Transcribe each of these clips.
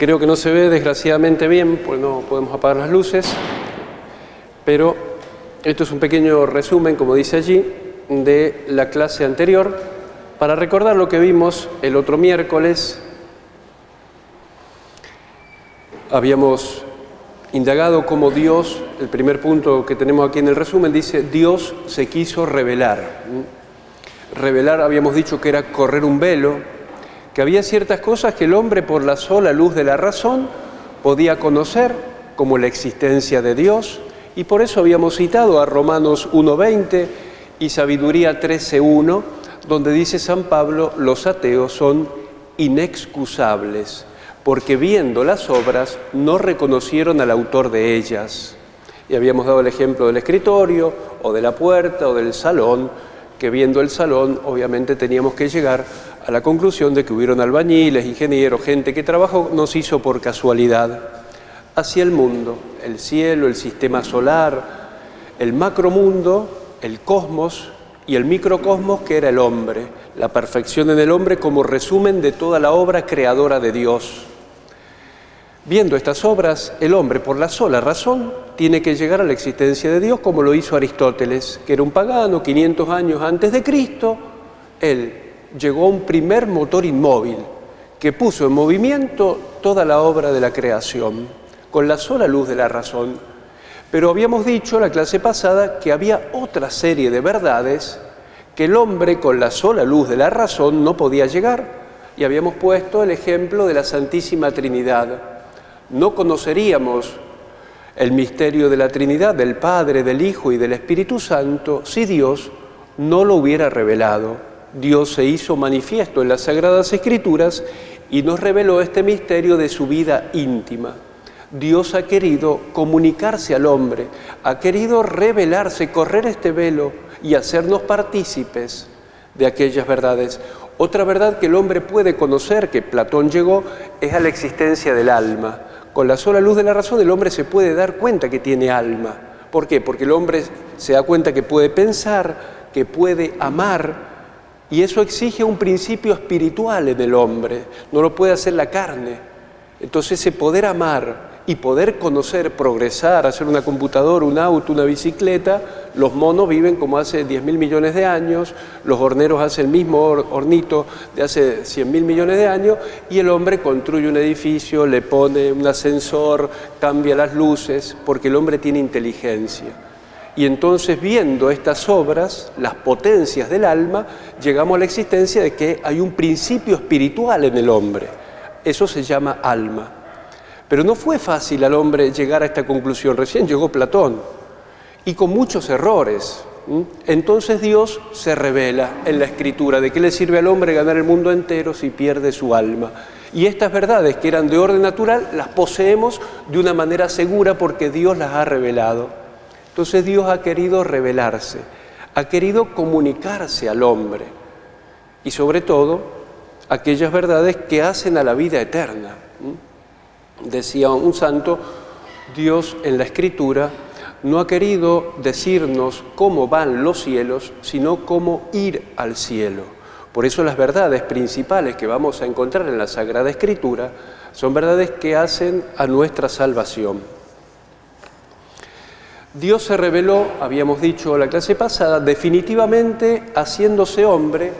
Creo que no se ve desgraciadamente bien, pues no podemos apagar las luces, pero esto es un pequeño resumen, como dice allí, de la clase anterior, para recordar lo que vimos el otro miércoles. Habíamos indagado cómo Dios, el primer punto que tenemos aquí en el resumen, dice Dios se quiso revelar. Revelar, habíamos dicho que era correr un velo, que había ciertas cosas que el hombre por la sola luz de la razón podía conocer, como la existencia de Dios, y por eso habíamos citado a Romanos 1:20 y Sabiduría 13:1, donde dice San Pablo, los ateos son inexcusables, porque viendo las obras no reconocieron al autor de ellas. Y habíamos dado el ejemplo del escritorio, o de la puerta, o del salón, que viendo el salón, obviamente teníamos que llegar a la conclusión de que hubieron albañiles, ingenieros, gente que trabajó, no se hizo por casualidad. Hacia el mundo, el cielo, el sistema solar, el macromundo, el cosmos y el microcosmos, que era el hombre, la perfección en el hombre como resumen de toda la obra creadora de Dios. Viendo estas obras, el hombre, por la sola razón, tiene que llegar a la existencia de Dios, como lo hizo Aristóteles, que era un pagano, 500 años antes de Cristo. Él llegó a un primer motor inmóvil que puso en movimiento toda la obra de la creación, con la sola luz de la razón. Pero habíamos dicho la clase pasada que había otra serie de verdades que el hombre con la sola luz de la razón no podía llegar. Y habíamos puesto el ejemplo de la Santísima Trinidad. No conoceríamos el misterio de la Trinidad, del Padre, del Hijo y del Espíritu Santo, si Dios no lo hubiera revelado. Dios se hizo manifiesto en las Sagradas Escrituras y nos reveló este misterio de su vida íntima. Dios ha querido comunicarse al hombre, ha querido revelarse, correr este velo y hacernos partícipes de aquellas verdades. Otra verdad que el hombre puede conocer, que Platón llegó, es a la existencia del alma. Con la sola luz de la razón el hombre se puede dar cuenta que tiene alma. ¿Por qué? Porque el hombre se da cuenta que puede pensar, que puede amar, y eso exige un principio espiritual en el hombre, no lo puede hacer la carne. Entonces ese poder amar y poder conocer, progresar, hacer una computadora, un auto, una bicicleta, los monos viven como hace 10.000 millones de años, los horneros hacen el mismo hornito de hace 100.000 millones de años, y el hombre construye un edificio, le pone un ascensor, cambia las luces, porque el hombre tiene inteligencia. Y entonces, viendo estas obras, las potencias del alma, llegamos a la existencia de que hay un principio espiritual en el hombre. Eso se llama alma. Pero no fue fácil al hombre llegar a esta conclusión. Recién llegó Platón, y con muchos errores. Entonces Dios se revela en la Escritura. ¿De qué le sirve al hombre ganar el mundo entero si pierde su alma? Y estas verdades, que eran de orden natural, las poseemos de una manera segura porque Dios las ha revelado. Entonces Dios ha querido revelarse, ha querido comunicarse al hombre, y sobre todo aquellas verdades que hacen a la vida eterna. Decía un santo, Dios en la Escritura no ha querido decirnos cómo van los cielos, sino cómo ir al cielo. Por eso las verdades principales que vamos a encontrar en la Sagrada Escritura son verdades que hacen a nuestra salvación. Dios se reveló, habíamos dicho la clase pasada, definitivamente haciéndose hombre.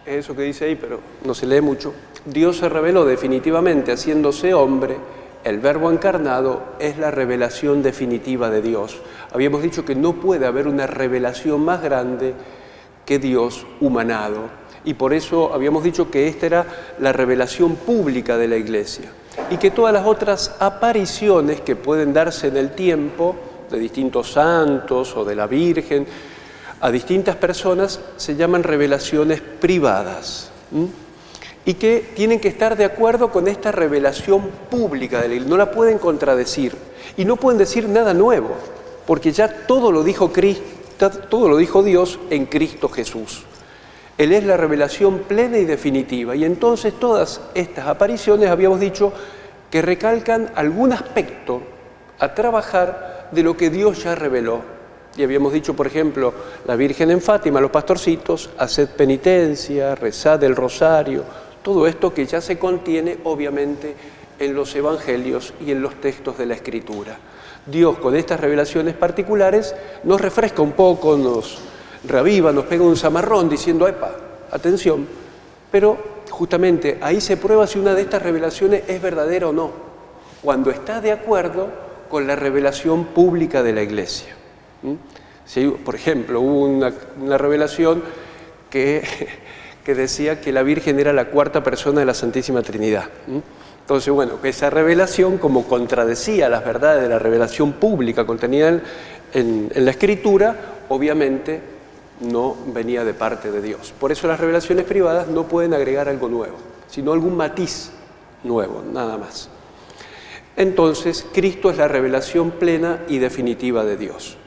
Es eso que dice ahí, pero no se lee mucho. Dios se reveló definitivamente haciéndose hombre. El Verbo encarnado es la revelación definitiva de Dios. Habíamos dicho que no puede haber una revelación más grande que Dios humanado. Y por eso habíamos dicho que esta era la revelación pública de la Iglesia. Y que todas las otras apariciones que pueden darse en el tiempo, de distintos santos o de la Virgen, a distintas personas, se llaman revelaciones privadas. Y que tienen que estar de acuerdo con esta revelación pública de la Iglesia. No la pueden contradecir y no pueden decir nada nuevo, porque ya todo lo dijo Cristo, todo lo dijo Dios en Cristo Jesús. Él es la revelación plena y definitiva, y entonces todas estas apariciones, habíamos dicho, que recalcan algún aspecto a trabajar de lo que Dios ya reveló. Y habíamos dicho, por ejemplo, la Virgen en Fátima, los pastorcitos, haced penitencia, rezad el rosario, todo esto que ya se contiene obviamente en los evangelios y en los textos de la Escritura. Dios, con estas revelaciones particulares, nos refresca un poco, nos reaviva, nos pega un zamarrón diciendo, ¡epa, atención! Pero justamente ahí se prueba si una de estas revelaciones es verdadera o no, cuando está de acuerdo con la revelación pública de la Iglesia. Si, por ejemplo, hubo una revelación que decía que la Virgen era la cuarta persona de la Santísima Trinidad. Entonces, bueno, esa revelación, como contradecía las verdades de la revelación pública contenida en la Escritura, obviamente no venía de parte de Dios. Por eso las revelaciones privadas no pueden agregar algo nuevo, sino algún matiz nuevo, nada más. Entonces, Cristo es la revelación plena y definitiva de Dios.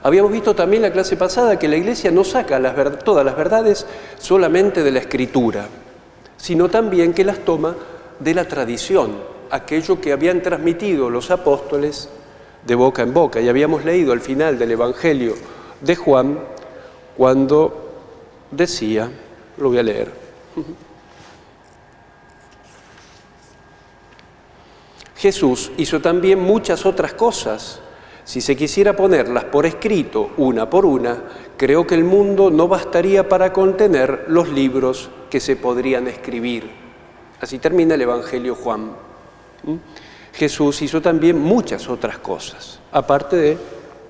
Habíamos visto también en la clase pasada que la Iglesia no saca todas las verdades solamente de la Escritura, sino también que las toma de la tradición, aquello que habían transmitido los apóstoles de boca en boca. Y habíamos leído al final del Evangelio de Juan cuando decía, lo voy a leer, Jesús hizo también muchas otras cosas. Si se quisiera ponerlas por escrito, una por una, creo que el mundo no bastaría para contener los libros que se podrían escribir. Así termina el Evangelio Juan. Jesús hizo también muchas otras cosas, aparte de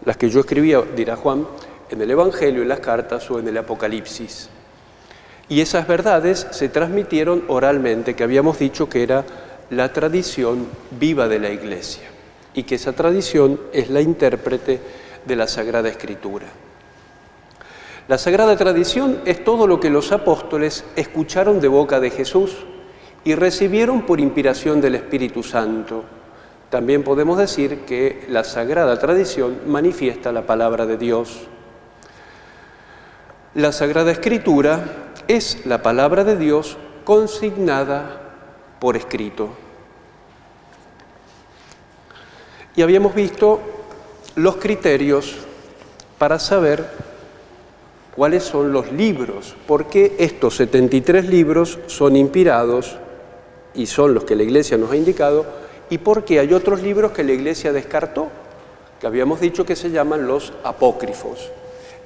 las que yo escribía, dirá Juan, en el Evangelio, en las cartas o en el Apocalipsis. Y esas verdades se transmitieron oralmente, que habíamos dicho que era la tradición viva de la Iglesia, y que esa tradición es la intérprete de la Sagrada Escritura. La Sagrada Tradición es todo lo que los apóstoles escucharon de boca de Jesús y recibieron por inspiración del Espíritu Santo. También podemos decir que la Sagrada Tradición manifiesta la palabra de Dios. La Sagrada Escritura es la palabra de Dios consignada por escrito. Y habíamos visto los criterios para saber cuáles son los libros, por qué estos 73 libros son inspirados y son los que la Iglesia nos ha indicado, y por qué hay otros libros que la Iglesia descartó, que habíamos dicho que se llaman los apócrifos.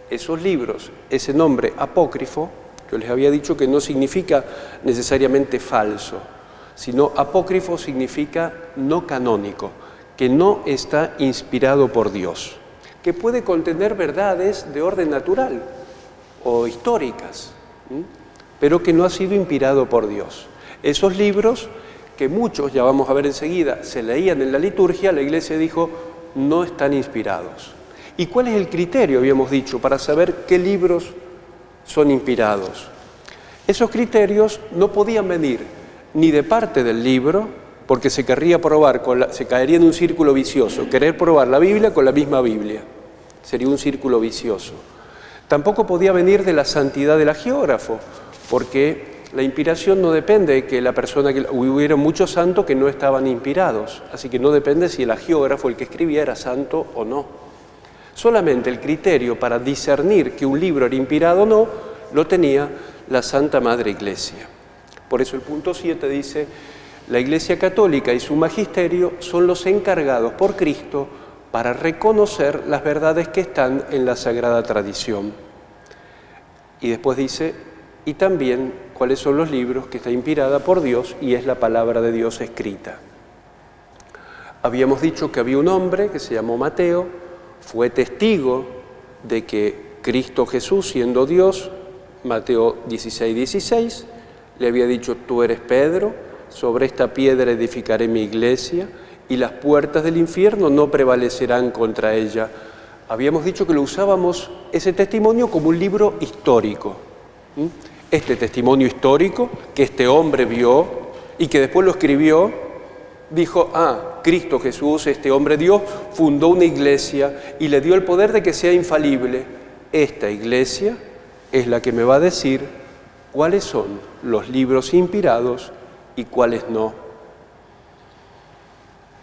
Esos libros, ese nombre apócrifo, yo les había dicho que no significa necesariamente falso, sino apócrifo significa no canónico, que no está inspirado por Dios, que puede contener verdades de orden natural o históricas, pero que no ha sido inspirado por Dios. Esos libros, que muchos, ya vamos a ver enseguida, se leían en la liturgia, la Iglesia dijo, no están inspirados. ¿Y cuál es el criterio, habíamos dicho, para saber qué libros son inspirados? Esos criterios no podían venir ni de parte del libro, porque se querría probar, se caería en un círculo vicioso, querer probar la Biblia con la misma Biblia. Sería un círculo vicioso. Tampoco podía venir de la santidad del hagiógrafo, porque la inspiración no depende de que la persona, que hubiera muchos santos que no estaban inspirados, así que no depende si el hagiógrafo, el que escribía, era santo o no. Solamente el criterio para discernir que un libro era inspirado o no, lo tenía la Santa Madre Iglesia. Por eso el punto 7 dice, la Iglesia Católica y su magisterio son los encargados por Cristo para reconocer las verdades que están en la Sagrada Tradición. Y después dice, y también cuáles son los libros que está inspirada por Dios y es la palabra de Dios escrita. Habíamos dicho que había un hombre que se llamó Mateo, fue testigo de que Cristo Jesús, siendo Dios, Mateo 16:16, le había dicho, tú eres Pedro, sobre esta piedra edificaré mi iglesia y las puertas del infierno no prevalecerán contra ella. Habíamos dicho que lo usábamos ese testimonio como un libro histórico. Este testimonio histórico que este hombre vio y que después lo escribió, dijo, Cristo Jesús, este hombre Dios, fundó una iglesia y le dio el poder de que sea infalible. Esta iglesia es la que me va a decir cuáles son los libros inspirados y cuáles no.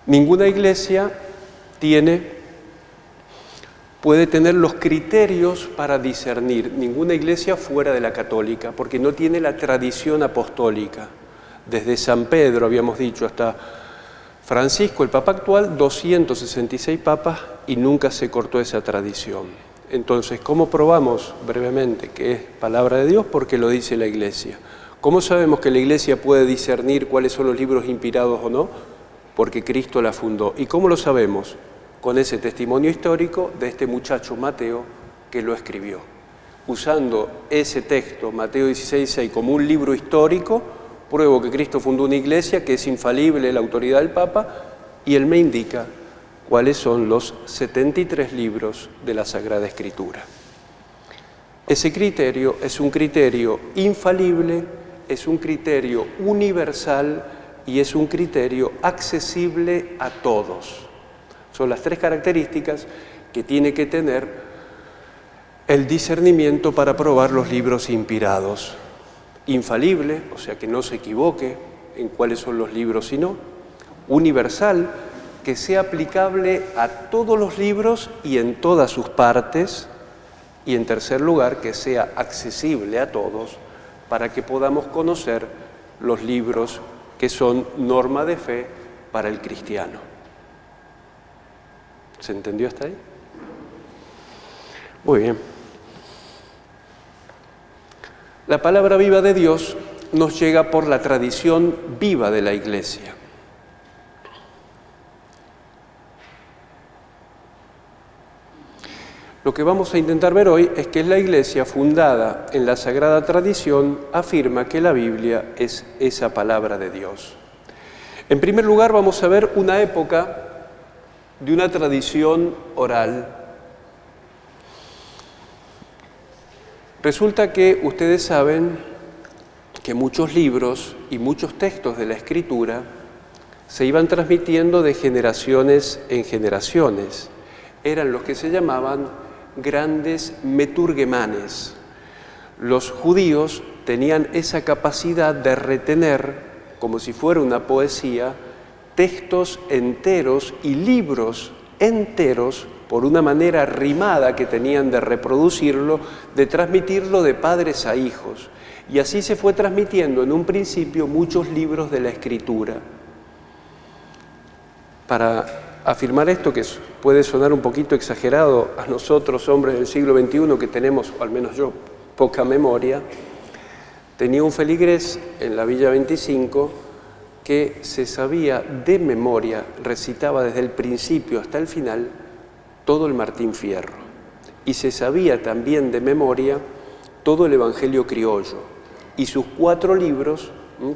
Ninguna iglesia puede tener los criterios para discernir, ninguna iglesia fuera de la católica, porque no tiene la tradición apostólica desde San Pedro, habíamos dicho, hasta Francisco, el Papa actual, 266 papas, y nunca se cortó esa tradición. Entonces, ¿cómo probamos brevemente que es palabra de Dios? Porque lo dice la Iglesia. ¿Cómo sabemos que la Iglesia puede discernir cuáles son los libros inspirados o no? Porque Cristo la fundó. ¿Y cómo lo sabemos? Con ese testimonio histórico de este muchacho Mateo que lo escribió. Usando ese texto, Mateo 16:6, como un libro histórico, pruebo que Cristo fundó una iglesia, que es infalible la autoridad del Papa, y él me indica cuáles son los 73 libros de la Sagrada Escritura. Ese criterio es un criterio infalible, es un criterio universal y es un criterio accesible a todos. Son las tres características que tiene que tener el discernimiento para probar los libros inspirados. Infalible, o sea que no se equivoque en cuáles son los libros y no. Universal, que sea aplicable a todos los libros y en todas sus partes. Y en tercer lugar, que sea accesible a todos para que podamos conocer los libros que son norma de fe para el cristiano. ¿Se entendió hasta ahí? Muy bien. La palabra viva de Dios nos llega por la tradición viva de la Iglesia. Lo que vamos a intentar ver hoy es que la Iglesia, fundada en la Sagrada Tradición, afirma que la Biblia es esa palabra de Dios. En primer lugar, vamos a ver una época de una tradición oral. Resulta que ustedes saben que muchos libros y muchos textos de la Escritura se iban transmitiendo de generaciones en generaciones. Eran los que se llamaban grandes meturgemanes. Los judíos tenían esa capacidad de retener, como si fuera una poesía, textos enteros y libros enteros por una manera rimada que tenían de reproducirlo, de transmitirlo de padres a hijos. Y así se fue transmitiendo en un principio muchos libros de la Escritura. Para afirmar esto, que puede sonar un poquito exagerado a nosotros, hombres del siglo XXI, que tenemos, o al menos yo, poca memoria, tenía un feligrés en la Villa 25 que se sabía de memoria, recitaba desde el principio hasta el final todo el Martín Fierro. Y se sabía también de memoria todo el Evangelio criollo y sus 4 libros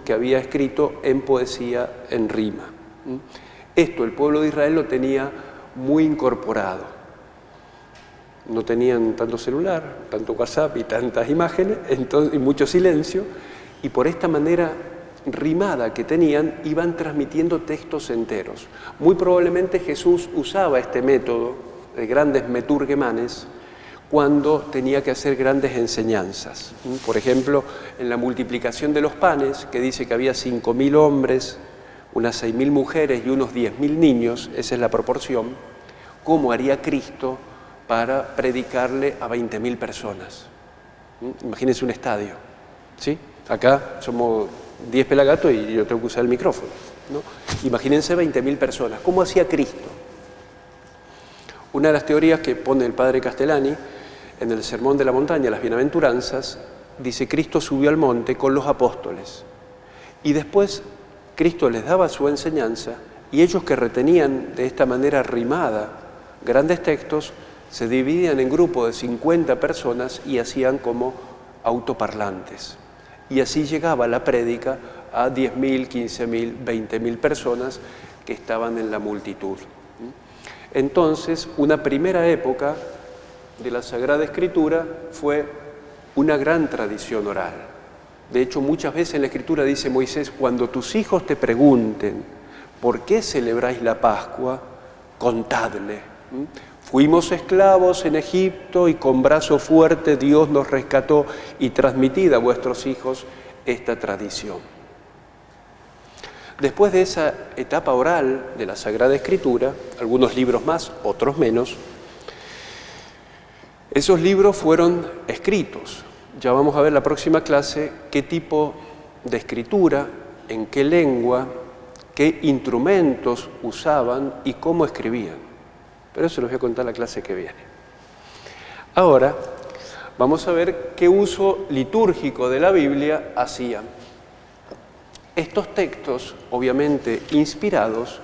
que había escrito en poesía en rima. Esto el pueblo de Israel lo tenía muy incorporado. No tenían tanto celular, tanto WhatsApp y tantas imágenes, y mucho silencio, y por esta manera rimada que tenían, iban transmitiendo textos enteros. Muy probablemente Jesús usaba este método de grandes meturgemanes cuando tenía que hacer grandes enseñanzas. Por ejemplo, en la multiplicación de los panes, que dice que había 5.000 hombres, unas 6.000 mujeres y unos 10.000 niños, esa es la proporción, ¿cómo haría Cristo para predicarle a 20.000 personas? Imagínense un estadio, ¿sí? Acá somos 10 pelagatos y yo tengo que usar el micrófono, ¿no? Imagínense 20.000 personas. ¿Cómo hacía Cristo? Una de las teorías que pone el padre Castellani en el Sermón de la Montaña, las Bienaventuranzas, dice: Cristo subió al monte con los apóstoles y después Cristo les daba su enseñanza y ellos, que retenían de esta manera rimada grandes textos, se dividían en grupos de 50 personas y hacían como autoparlantes. Y así llegaba la prédica a 10.000, 15.000, 20.000 personas que estaban en la multitud. Entonces, una primera época de la Sagrada Escritura fue una gran tradición oral. De hecho, muchas veces en la Escritura dice Moisés: cuando tus hijos te pregunten ¿por qué celebráis la Pascua?, contadle. Fuimos esclavos en Egipto y con brazo fuerte Dios nos rescató, y transmitid a vuestros hijos esta tradición. Después de esa etapa oral de la Sagrada Escritura, algunos libros más, otros menos, esos libros fueron escritos. Ya vamos a ver la próxima clase qué tipo de escritura en qué lengua, qué instrumentos usaban y cómo escribían. Pero eso los voy a contar la clase que viene. Ahora vamos a ver qué uso litúrgico de la Biblia hacían. Estos textos, obviamente inspirados,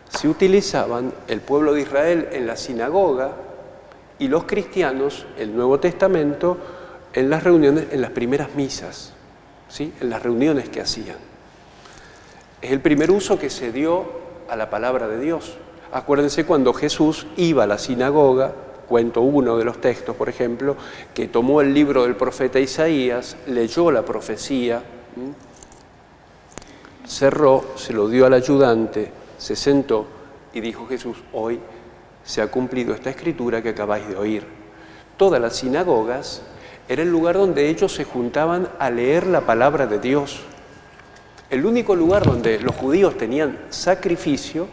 se utilizaban el pueblo de Israel en la sinagoga y los cristianos, el Nuevo Testamento, en las reuniones, en las primeras misas, ¿sí? En las reuniones que hacían. Es el primer uso que se dio a la palabra de Dios. Acuérdense cuando Jesús iba a la sinagoga, cuento uno de los textos, por ejemplo, que tomó el libro del profeta Isaías, leyó la profecía, cerró, se lo dio al ayudante, se sentó y dijo Jesús: hoy se ha cumplido esta escritura que acabáis de oír. Todas las sinagogas era el lugar donde ellos se juntaban a leer la palabra de Dios. El único lugar donde los judíos tenían sacrificio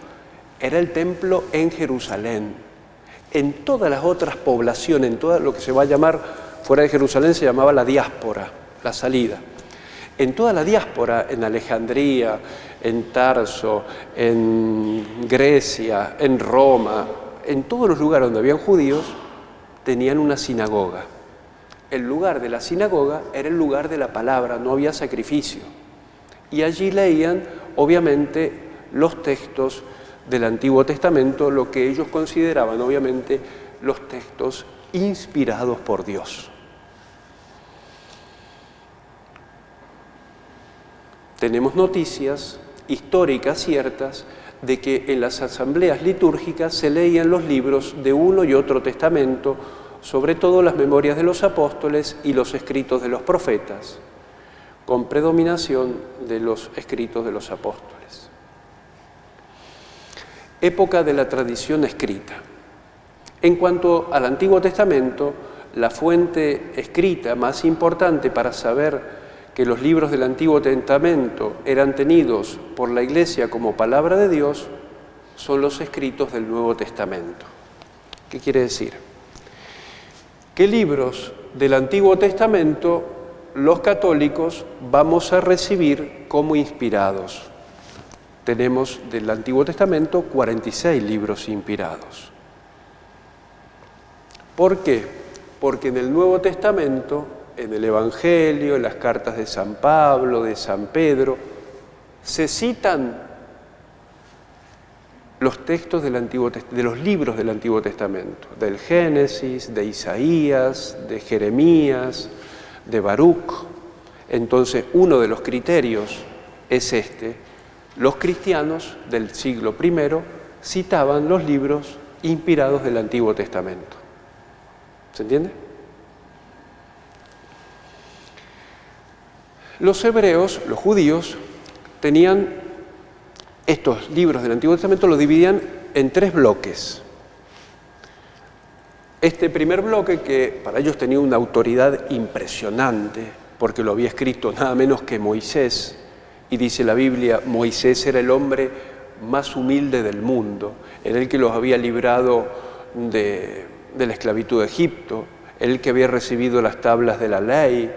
era el templo en Jerusalén. En todas las otras poblaciones, en todo lo que se va a llamar, fuera de Jerusalén se llamaba la diáspora, la salida. En toda la diáspora, en Alejandría, en Tarso, en Grecia, en Roma, en todos los lugares donde habían judíos, tenían una sinagoga. El lugar de la sinagoga era el lugar de la palabra, no había sacrificio. Y allí leían, obviamente, los textos del Antiguo Testamento, lo que ellos consideraban, obviamente, los textos inspirados por Dios. Tenemos noticias históricas ciertas de que en las asambleas litúrgicas se leían los libros de uno y otro testamento, sobre todo las memorias de los apóstoles y los escritos de los profetas, con predominación de los escritos de los apóstoles. Época de la tradición escrita. En cuanto al Antiguo Testamento, la fuente escrita más importante para saber que los libros del Antiguo Testamento eran tenidos por la Iglesia como palabra de Dios son los escritos del Nuevo Testamento. ¿Qué quiere decir? ¿Qué libros del Antiguo Testamento los católicos vamos a recibir como inspirados? Tenemos del Antiguo Testamento 46 libros inspirados. ¿Por qué? Porque en el Nuevo Testamento, en el Evangelio, en las cartas de San Pablo, de San Pedro, se citan los textos de los libros del Antiguo Testamento, del Génesis, de Isaías, de Jeremías, de Baruch. Entonces, uno de los criterios es este. Los cristianos del siglo I citaban los libros inspirados del Antiguo Testamento. ¿Se entiende? Los hebreos, los judíos, tenían estos libros del Antiguo Testamento, los dividían en 3 bloques. Este primer bloque, que para ellos tenía una autoridad impresionante, porque lo había escrito nada menos que Moisés, y dice la Biblia, Moisés era el hombre más humilde del mundo, era el que los había librado de la esclavitud de Egipto, el que había recibido las tablas de la ley,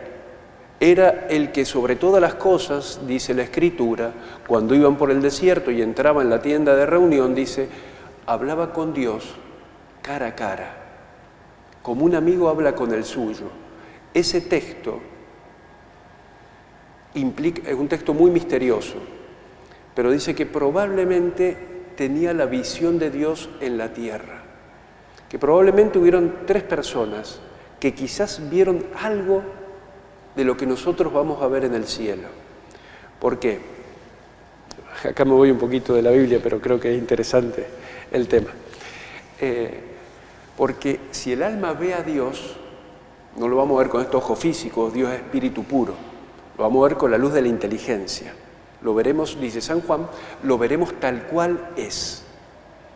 era el que sobre todas las cosas, dice la Escritura, cuando iban por el desierto y entraban en la tienda de reunión, dice, hablaba con Dios cara a cara, como un amigo habla con el suyo. Ese texto es un texto muy misterioso, pero dice que probablemente tenía la visión de Dios en la tierra, que probablemente hubieron 3 personas que quizás vieron algo de lo que nosotros vamos a ver en el cielo. ¿Por qué? Acá me voy un poquito de la Biblia, pero creo que es interesante el tema. Porque si el alma ve a Dios, no lo vamos a ver con estos ojos físicos, Dios es espíritu puro, lo vamos a ver con la luz de la inteligencia. Lo veremos, dice San Juan, lo veremos tal cual es.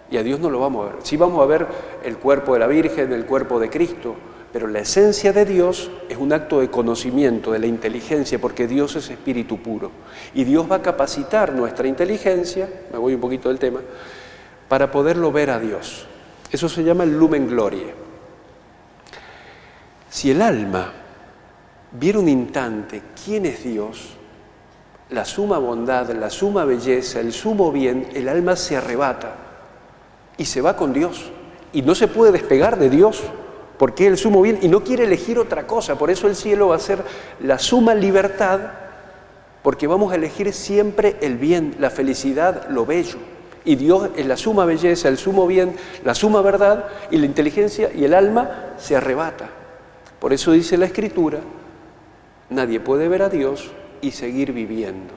Y a Dios no lo vamos a ver. Sí vamos a ver el cuerpo de la Virgen, el cuerpo de Cristo, pero la esencia de Dios es un acto de conocimiento, de la inteligencia, porque Dios es espíritu puro. Y Dios va a capacitar nuestra inteligencia, me voy un poquito del tema, para poderlo ver a Dios. Eso se llama el lumen gloriae. Si el alma viera un instante quién es Dios, la suma bondad, la suma belleza, el sumo bien, el alma se arrebata y se va con Dios. Y no se puede despegar de Dios, porque es el sumo bien y no quiere elegir otra cosa. Por eso el cielo va a ser la suma libertad, porque vamos a elegir siempre el bien, la felicidad, lo bello. Y Dios es la suma belleza, el sumo bien, la suma verdad, y la inteligencia y el alma se arrebata. Por eso dice la Escritura, nadie puede ver a Dios y seguir viviendo.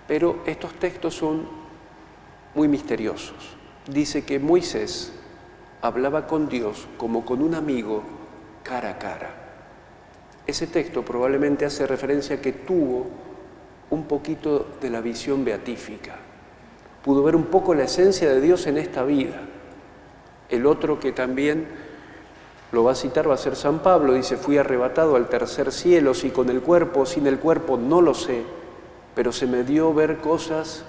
Pero estos textos son muy misteriosos. Dice que Moisés hablaba con Dios como con un amigo cara a cara. Ese texto probablemente hace referencia a que tuvo un poquito de la visión beatífica. Pudo ver un poco la esencia de Dios en esta vida. El otro que también lo va a citar va a ser San Pablo. Dice, fui arrebatado al tercer cielo, si con el cuerpo o sin el cuerpo, no lo sé, pero se me dio ver cosas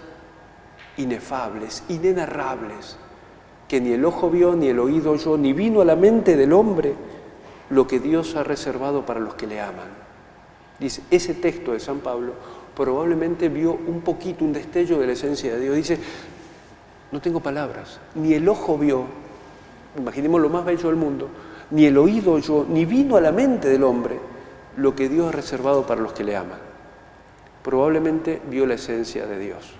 inefables, inenarrables, que ni el ojo vio, ni el oído oyó, ni vino a la mente del hombre lo que Dios ha reservado para los que le aman. Dice, ese texto de San Pablo probablemente vio un poquito, un destello de la esencia de Dios. Dice, no tengo palabras, ni el ojo vio, imaginemos lo más bello del mundo, ni el oído oyó, ni vino a la mente del hombre lo que Dios ha reservado para los que le aman. Probablemente vio la esencia de Dios.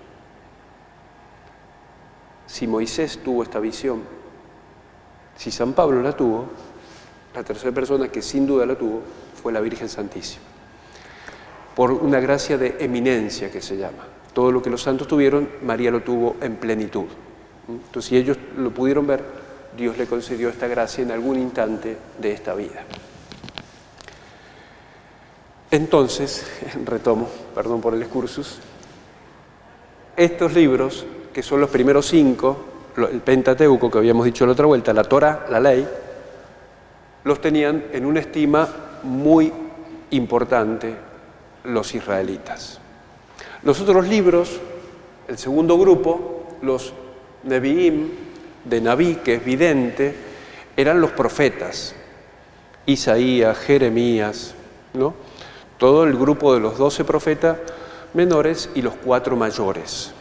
Si Moisés tuvo esta visión, si San Pablo la tuvo, la tercera persona que sin duda la tuvo fue la Virgen Santísima. Por una gracia de eminencia que se llama. Todo lo que los santos tuvieron, María lo tuvo en plenitud. Entonces, si ellos lo pudieron ver, Dios le concedió esta gracia en algún instante de esta vida. Entonces, retomo, perdón por el excursus, estos libros, que son los primeros 5, el Pentateuco que habíamos dicho la otra vuelta, la Torá, la ley, los tenían en una estima muy importante los israelitas. Los otros libros, el segundo grupo, los Nevi'im, de Naví, que es vidente, eran los profetas, Isaías, Jeremías, ¿no? Todo el grupo de los 12 profetas menores y los 4 mayores.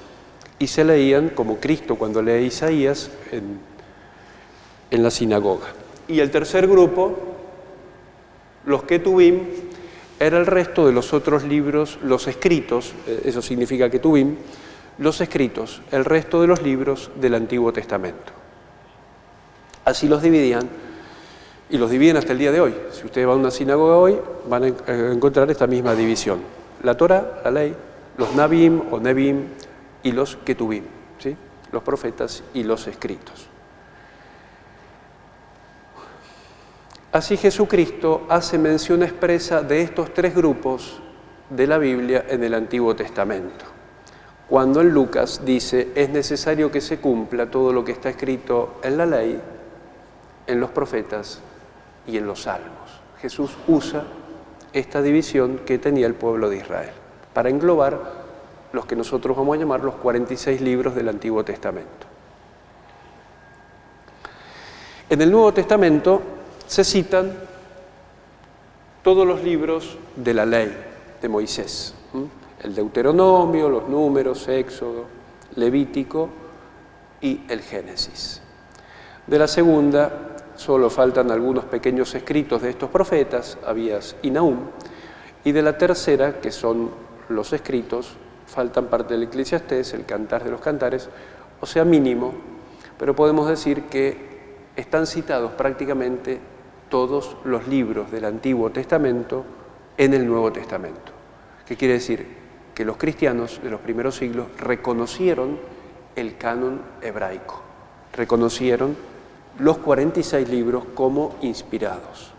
Y se leían como Cristo cuando lee Isaías en la sinagoga. Y el tercer grupo, los Ketubim, era el resto de los otros libros, los escritos, eso significa Ketubim, los escritos, el resto de los libros del Antiguo Testamento. Así los dividían, y los dividen hasta el día de hoy. Si ustedes van a una sinagoga hoy, van a encontrar esta misma división. La Torá, la ley, los Nabim o Nevim y los Ketubim, ¿sí? Los profetas y los escritos. Así Jesucristo hace mención expresa de estos 3 grupos de la Biblia en el Antiguo Testamento. Cuando en Lucas dice, es necesario que se cumpla todo lo que está escrito en la ley, en los profetas y en los salmos. Jesús usa esta división que tenía el pueblo de Israel para englobar los que nosotros vamos a llamar los 46 libros del Antiguo Testamento. En el Nuevo Testamento se citan todos los libros de la ley de Moisés. El Deuteronomio, los Números, Éxodo, Levítico y el Génesis. De la segunda solo faltan algunos pequeños escritos de estos profetas, Abías y Nahum, y de la tercera, que son los escritos, faltan parte del Eclesiastés, el Cantar de los Cantares, o sea, mínimo, pero podemos decir que están citados prácticamente todos los libros del Antiguo Testamento en el Nuevo Testamento. ¿Qué quiere decir? Que los cristianos de los primeros siglos reconocieron el canon hebraico, reconocieron los 46 libros como inspirados.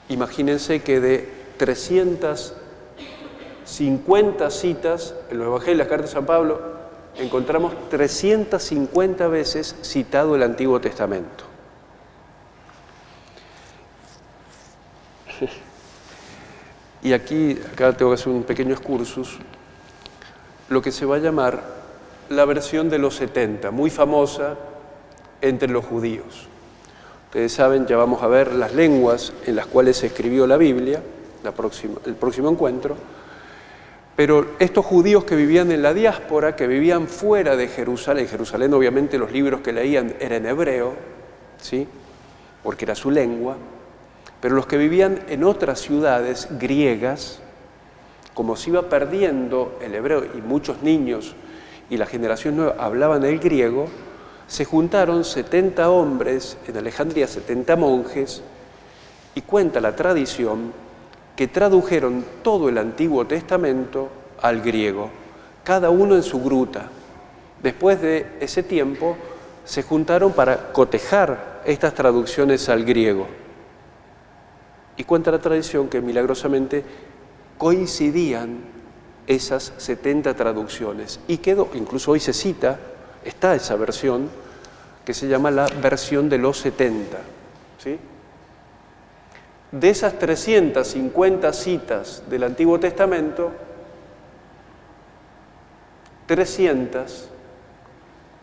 Imagínense que de 350 citas en los Evangelios, las cartas de San Pablo, encontramos 350 veces citado el Antiguo Testamento. Y acá tengo que hacer un pequeño excursus, lo que se va a llamar la versión de los 70, muy famosa entre los judíos. Ustedes saben, ya vamos a ver las lenguas en las cuales se escribió la Biblia, el próximo encuentro. Pero estos judíos que vivían en la diáspora, que vivían fuera de Jerusalén obviamente los libros que leían eran en hebreo, ¿sí? Porque era su lengua, pero los que vivían en otras ciudades griegas, como se iba perdiendo el hebreo y muchos niños y la generación nueva hablaban el griego, se juntaron 70 hombres en Alejandría, 70 monjes, y cuenta la tradición que tradujeron todo el Antiguo Testamento al griego, cada uno en su gruta. Después de ese tiempo se juntaron para cotejar estas traducciones al griego. Y cuenta la tradición que milagrosamente coincidían esas 70 traducciones. Y quedó, incluso hoy se cita, está esa versión, que se llama la versión de los 70. ¿Sí? De esas 350 citas del Antiguo Testamento, 300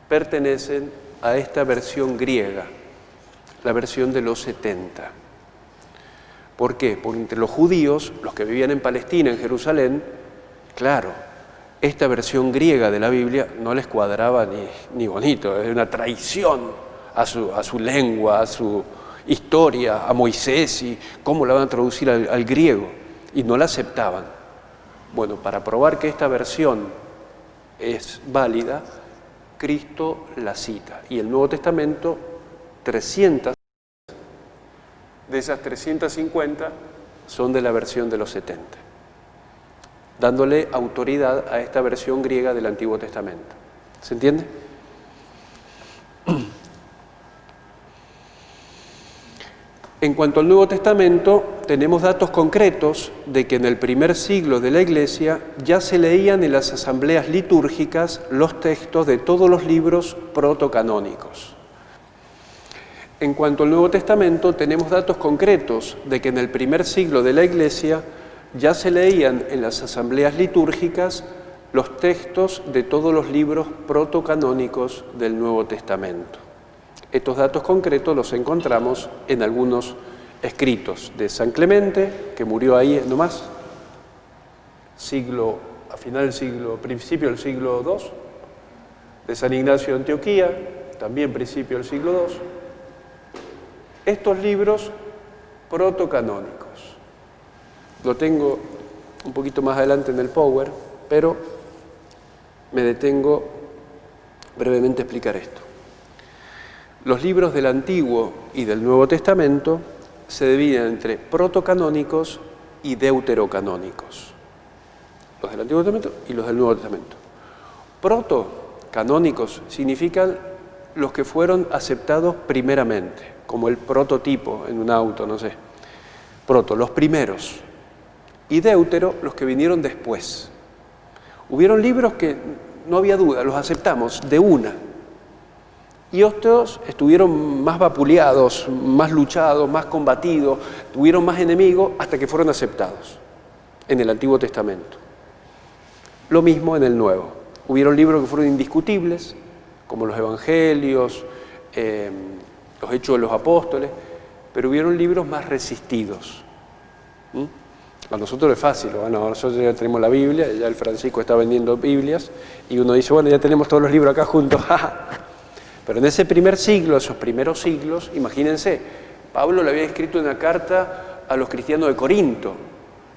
pertenecen a esta versión griega, la versión de los 70. ¿Por qué? Porque entre los judíos, los que vivían en Palestina, en Jerusalén, claro, esta versión griega de la Biblia no les cuadraba ni bonito, es una traición a su lengua, a su historia, a Moisés, y cómo la van a traducir al griego, y no la aceptaban. Bueno, para probar que esta versión es válida, Cristo la cita, y el Nuevo Testamento, 300 de esas 350 son de la versión de los 70, dándole autoridad a esta versión griega del Antiguo Testamento. ¿Se entiende? En cuanto al Nuevo Testamento, tenemos datos concretos de que en el primer siglo de la Iglesia ya se leían en las asambleas litúrgicas los textos de todos los libros protocanónicos. En cuanto al Nuevo Testamento, tenemos datos concretos de que en el primer siglo de la Iglesia ya se leían en las asambleas litúrgicas los textos de todos los libros protocanónicos del Nuevo Testamento. Estos datos concretos los encontramos en algunos escritos de San Clemente, que murió ahí nomás, principio del siglo II, de San Ignacio de Antioquía, también principio del siglo II. Estos libros protocanónicos. Lo tengo un poquito más adelante en el Power, pero me detengo brevemente a explicar esto. Los libros del Antiguo y del Nuevo Testamento se dividen entre protocanónicos y deuterocanónicos. Los del Antiguo Testamento y los del Nuevo Testamento. Protocanónicos significan los que fueron aceptados primeramente, como el prototipo en un auto, no sé. Proto, los primeros. Y deutero, los que vinieron después. Hubieron libros que no había duda, los aceptamos de una. Y otros estuvieron más vapuleados, más luchados, más combatidos, tuvieron más enemigos hasta que fueron aceptados en el Antiguo Testamento. Lo mismo en el Nuevo. Hubieron libros que fueron indiscutibles, como los Evangelios, los Hechos de los Apóstoles, pero hubieron libros más resistidos. A nosotros es fácil, bueno, nosotros ya tenemos la Biblia, ya el Francisco está vendiendo Biblias, y uno dice, bueno, ya tenemos todos los libros acá juntos. Pero en ese primer siglo, esos primeros siglos, imagínense, Pablo le había escrito una carta a los cristianos de Corinto,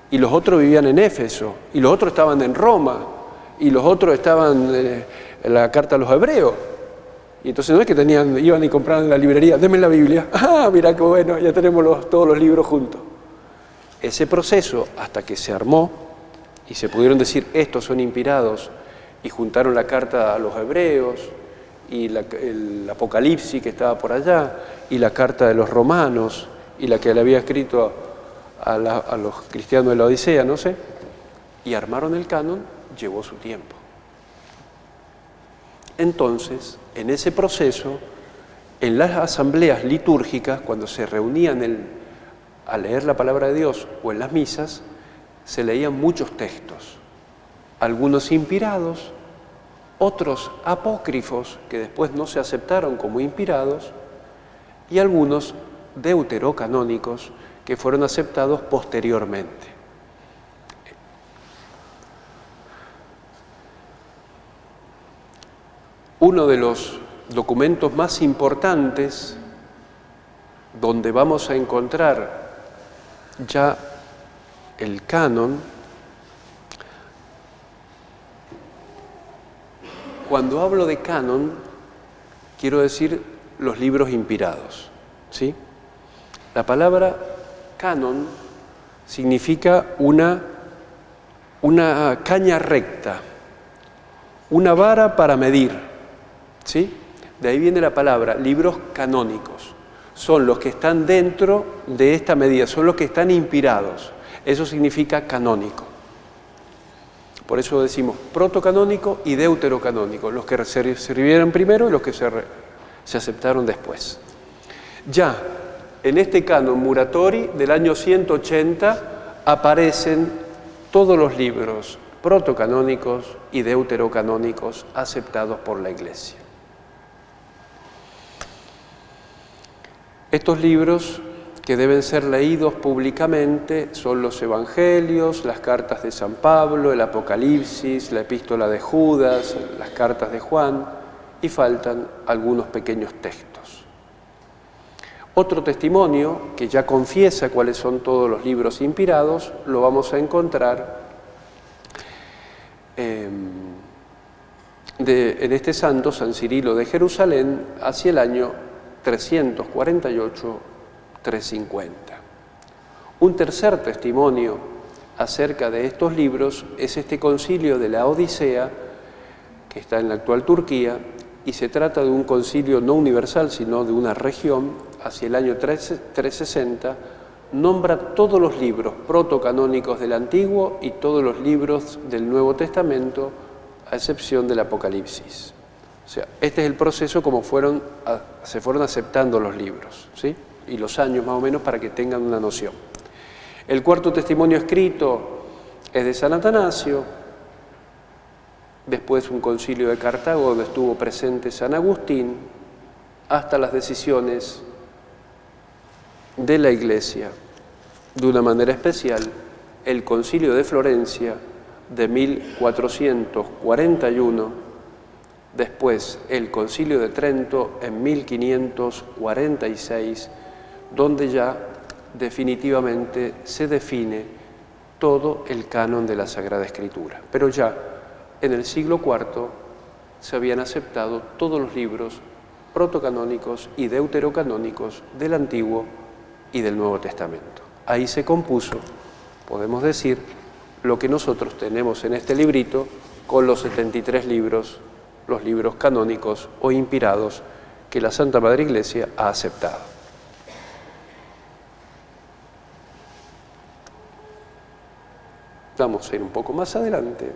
y los otros vivían en Éfeso, y los otros estaban en Roma, y los otros estaban en la carta a los hebreos. Y entonces no es que iban y compraban en la librería, denme la Biblia, mira qué bueno, ya tenemos todos los libros juntos. Ese proceso, hasta que se armó, y se pudieron decir, estos son inspirados, y juntaron la carta a los hebreos, y el Apocalipsis que estaba por allá, y la carta de los romanos, y la que le había escrito a los cristianos de la Odisea, no sé, y armaron el canon, llevó su tiempo. Entonces, en ese proceso, en las asambleas litúrgicas, cuando se reunían a leer la palabra de Dios o en las misas, se leían muchos textos, algunos inspirados, otros apócrifos que después no se aceptaron como inspirados, y algunos deuterocanónicos que fueron aceptados posteriormente. Uno de los documentos más importantes donde vamos a encontrar ya el canon, cuando hablo de canon, quiero decir los libros inspirados, ¿sí? La palabra canon significa una caña recta, una vara para medir, ¿sí? De ahí viene la palabra libros canónicos. Son los que están dentro de esta medida, son los que están inspirados. Eso significa canónico. Por eso decimos protocanónico y deuterocanónico, los que se sirvieron primero y los que se aceptaron después. Ya en este canon Muratori del año 180 aparecen todos los libros protocanónicos y deuterocanónicos aceptados por la Iglesia. Estos libros que deben ser leídos públicamente son los Evangelios, las cartas de San Pablo, el Apocalipsis, la Epístola de Judas, las cartas de Juan, y faltan algunos pequeños textos. Otro testimonio que ya confiesa cuáles son todos los libros inspirados lo vamos a encontrar en este santo, San Cirilo de Jerusalén, hacia el año 348-350. Un tercer testimonio acerca de estos libros es este concilio de la Odisea, que está en la actual Turquía, y se trata de un concilio no universal, sino de una región, hacia el año 360, nombra todos los libros protocanónicos del Antiguo y todos los libros del Nuevo Testamento, a excepción del Apocalipsis. O sea, este es el proceso como se fueron aceptando los libros, ¿sí? Y los años más o menos para que tengan una noción. El cuarto testimonio escrito es de San Atanasio, después un concilio de Cartago donde estuvo presente San Agustín, hasta las decisiones de la Iglesia, de una manera especial, el concilio de Florencia de 1441, después el Concilio de Trento en 1546, donde ya definitivamente se define todo el canon de la Sagrada Escritura. Pero ya en el siglo IV se habían aceptado todos los libros protocanónicos y deuterocanónicos del Antiguo y del Nuevo Testamento. Ahí se compuso, podemos decir, lo que nosotros tenemos en este librito con los 73 libros, los libros canónicos o inspirados que la Santa Madre Iglesia ha aceptado. Vamos a ir un poco más adelante,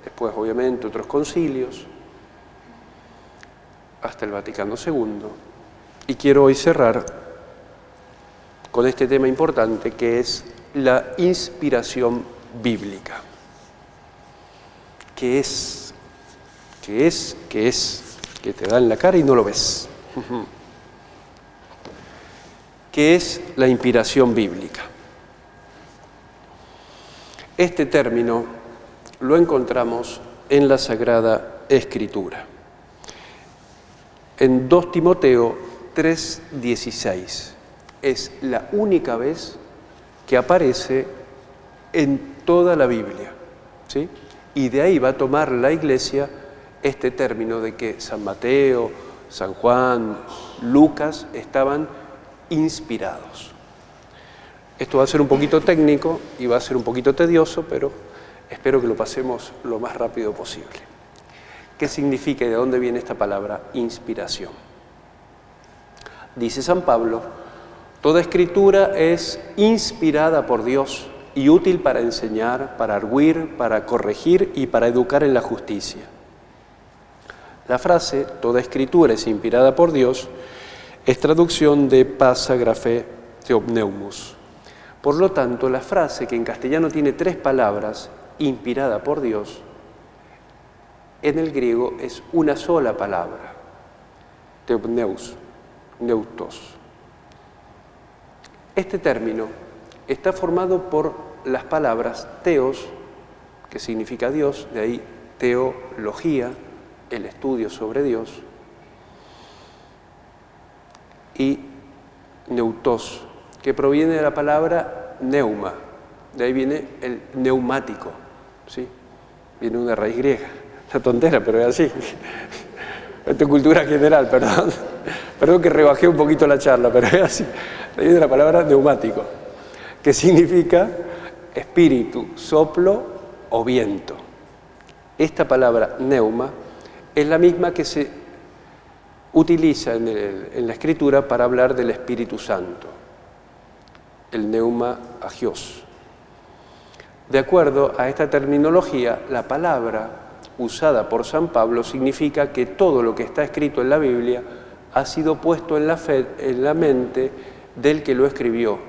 después obviamente otros concilios, hasta el Vaticano II, y quiero hoy cerrar con este tema importante que es la inspiración bíblica. ¿Qué es? ¿Qué es? ¿Qué es? Que te da en la cara y no lo ves. ¿Qué es la inspiración bíblica? Este término lo encontramos en la Sagrada Escritura. En 2 Timoteo 3:16 es la única vez que aparece en toda la Biblia, ¿sí? Y de ahí va a tomar la Iglesia este término de que San Mateo, San Juan, Lucas estaban inspirados. Esto va a ser un poquito técnico y va a ser un poquito tedioso, pero espero que lo pasemos lo más rápido posible. ¿Qué significa y de dónde viene esta palabra inspiración? Dice San Pablo, toda escritura es inspirada por Dios y útil para enseñar, para arguir, para corregir y para educar en la justicia. La frase, toda escritura es inspirada por Dios, es traducción de passa graphe theopneumus. Por lo tanto, la frase, que en castellano tiene 3 palabras, inspirada por Dios, en el griego es una sola palabra, theopneus, neutos. Este término está formado por las palabras teos, que significa Dios, de ahí teología, el estudio sobre Dios, y neutos, que proviene de la palabra neuma, de ahí viene el neumático, ¿sí? Viene una raíz griega, una tontera, pero es así. Esto es cultura general, perdón. Perdón que rebajé un poquito la charla, pero es así. De ahí viene la palabra neumático, que significa espíritu, soplo o viento. Esta palabra neuma es la misma que se utiliza en la Escritura para hablar del Espíritu Santo, el neuma agios. De acuerdo a esta terminología, la palabra usada por San Pablo significa que todo lo que está escrito en la Biblia ha sido puesto en la mente del que lo escribió,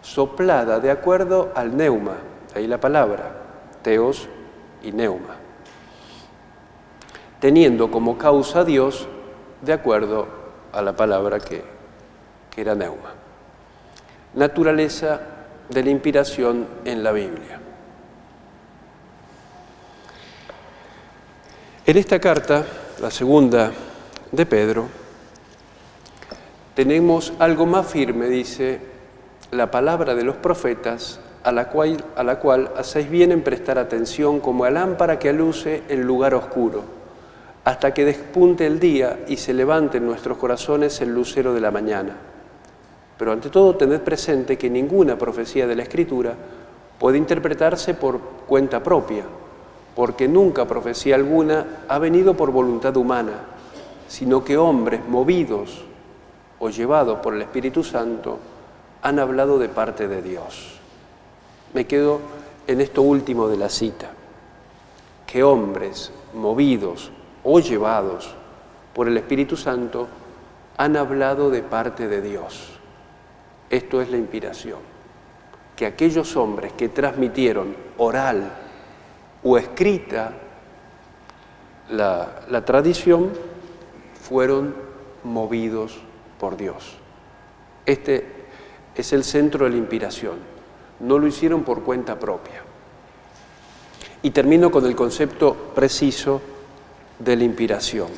soplada de acuerdo al neuma, ahí la palabra, teos y neuma, teniendo como causa a Dios de acuerdo a la palabra que era neuma. Naturaleza de la inspiración en la Biblia. En esta carta, la segunda de Pedro, tenemos algo más firme, dice, la palabra de los profetas, a la cual hacéis bien en prestar atención como a lámpara que aluce en lugar oscuro, hasta que despunte el día y se levante en nuestros corazones el lucero de la mañana. Pero ante todo tened presente que ninguna profecía de la Escritura puede interpretarse por cuenta propia, porque nunca profecía alguna ha venido por voluntad humana, sino que hombres movidos o llevados por el Espíritu Santo han hablado de parte de Dios. Me quedo en esto último de la cita, que hombres movidos o llevados por el Espíritu Santo han hablado de parte de Dios. Esto es la inspiración, que aquellos hombres que transmitieron oral o escrita la tradición fueron movidos por Dios. Este es el centro de la inspiración, no lo hicieron por cuenta propia. Y termino con el concepto preciso de la inspiración.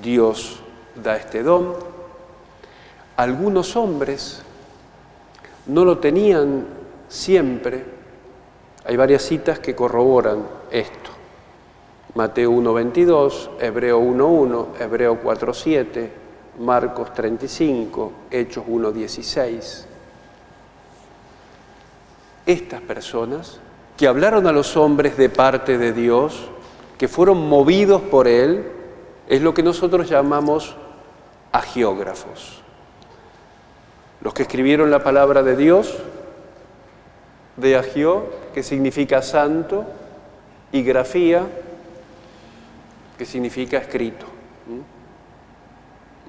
Dios da este don. Algunos hombres no lo tenían siempre. Hay varias citas que corroboran esto. Mateo 1:22, Hebreo 1:1, Hebreo 4:7, Marcos 35, Hechos 1:16. Estas personas que hablaron a los hombres de parte de Dios, que fueron movidos por Él, es lo que nosotros llamamos agiógrafos. Los que escribieron la palabra de Dios, de agió, que significa santo, y grafía, que significa escrito.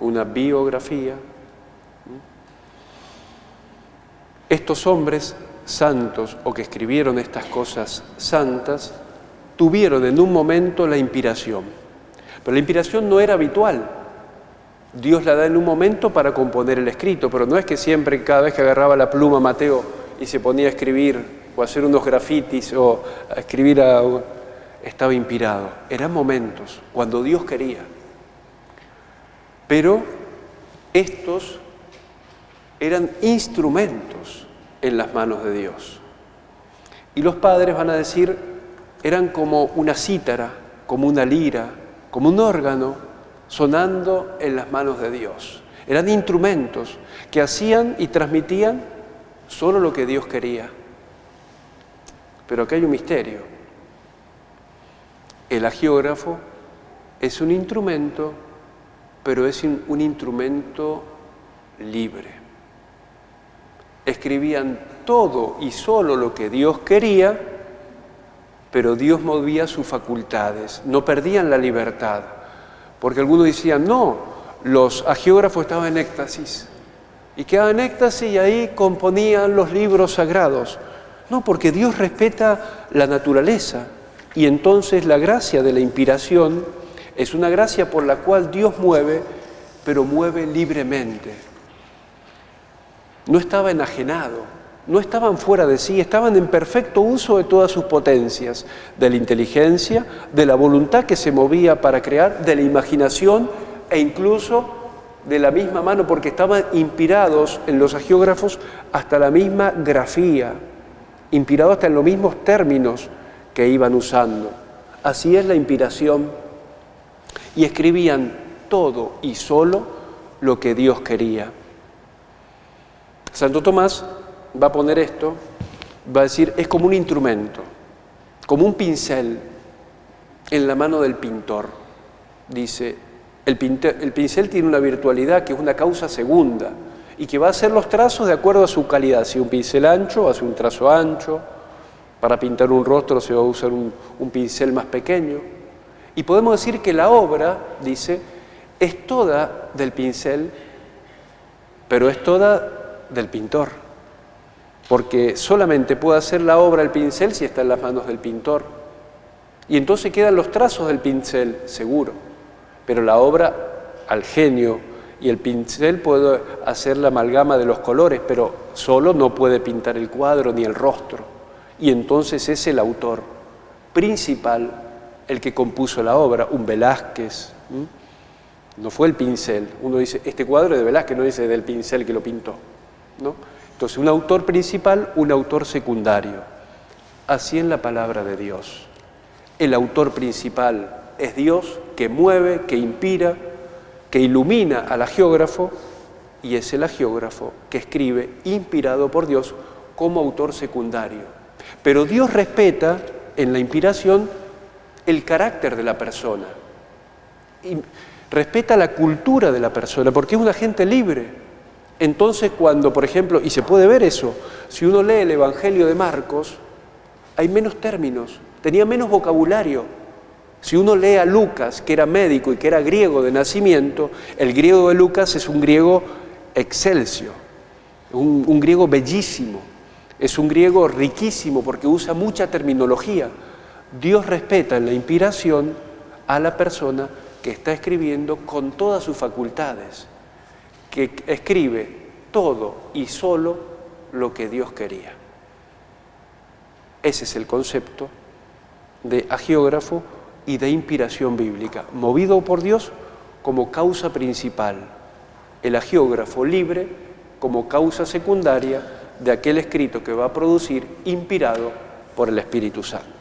Una biografía. Estos hombres santos o que escribieron estas cosas santas tuvieron en un momento la inspiración. Pero la inspiración no era habitual. Dios la da en un momento para componer el escrito, pero no es que siempre, cada vez que agarraba la pluma Mateo y se ponía a escribir o a hacer unos grafitis o a escribir, estaba inspirado. Eran momentos cuando Dios quería. Pero estos eran instrumentos en las manos de Dios. Y los padres van a decir, eran como una cítara, como una lira, como un órgano sonando en las manos de Dios. Eran instrumentos que hacían y transmitían solo lo que Dios quería. Pero aquí hay un misterio. El agiógrafo es un instrumento, pero es un instrumento libre. Escribían todo y solo lo que Dios quería, pero Dios movía sus facultades, no perdían la libertad. Porque algunos decían, no, los agiógrafos estaban en éxtasis, y quedaban en éxtasis y ahí componían los libros sagrados. No, porque Dios respeta la naturaleza, y entonces la gracia de la inspiración es una gracia por la cual Dios mueve, pero mueve libremente. no estaba enajenado, no estaban fuera de sí, estaban en perfecto uso de todas sus potencias, de la inteligencia, de la voluntad que se movía para crear, de la imaginación e incluso de la misma mano, porque estaban inspirados en los agiógrafos hasta la misma grafía, inspirados hasta en los mismos términos que iban usando. Así es la inspiración. Y escribían todo y solo lo que Dios quería. Santo Tomás va a poner esto, va a decir, es como un instrumento, como un pincel en la mano del pintor. Dice, el pincel tiene una virtualidad que es una causa segunda y que va a hacer los trazos de acuerdo a su calidad. Si un pincel ancho, hace un trazo ancho. Para pintar un rostro se va a usar un pincel más pequeño. Y podemos decir que la obra, dice, es toda del pincel, pero es toda del pintor. Porque solamente puede hacer la obra el pincel si está en las manos del pintor. Y entonces quedan los trazos del pincel, seguro. Pero la obra, al genio y el pincel puede hacer la amalgama de los colores, pero solo no puede pintar el cuadro ni el rostro. Y entonces es el autor principal el que compuso la obra, un Velázquez. No fue el pincel. Uno dice, este cuadro es de Velázquez, no dice del pincel que lo pintó, ¿no? Entonces, un autor principal, un autor secundario. Así en la palabra de Dios. El autor principal es Dios, que mueve, que inspira, que ilumina al agiógrafo, y es el agiógrafo que escribe, inspirado por Dios, como autor secundario. Pero Dios respeta en la inspiración el carácter de la persona. Y respeta la cultura de la persona, porque es un agente libre. Entonces cuando, por ejemplo, y se puede ver eso, si uno lee el Evangelio de Marcos, hay menos términos, tenía menos vocabulario. Si uno lee a Lucas, que era médico y que era griego de nacimiento, el griego de Lucas es un griego excelsio, un griego bellísimo, es un griego riquísimo porque usa mucha terminología. Dios respeta en la inspiración a la persona que está escribiendo con todas sus facultades, que escribe todo y solo lo que Dios quería. Ese es el concepto de agiógrafo y de inspiración bíblica, movido por Dios como causa principal, el agiógrafo libre como causa secundaria de aquel escrito que va a producir inspirado por el Espíritu Santo.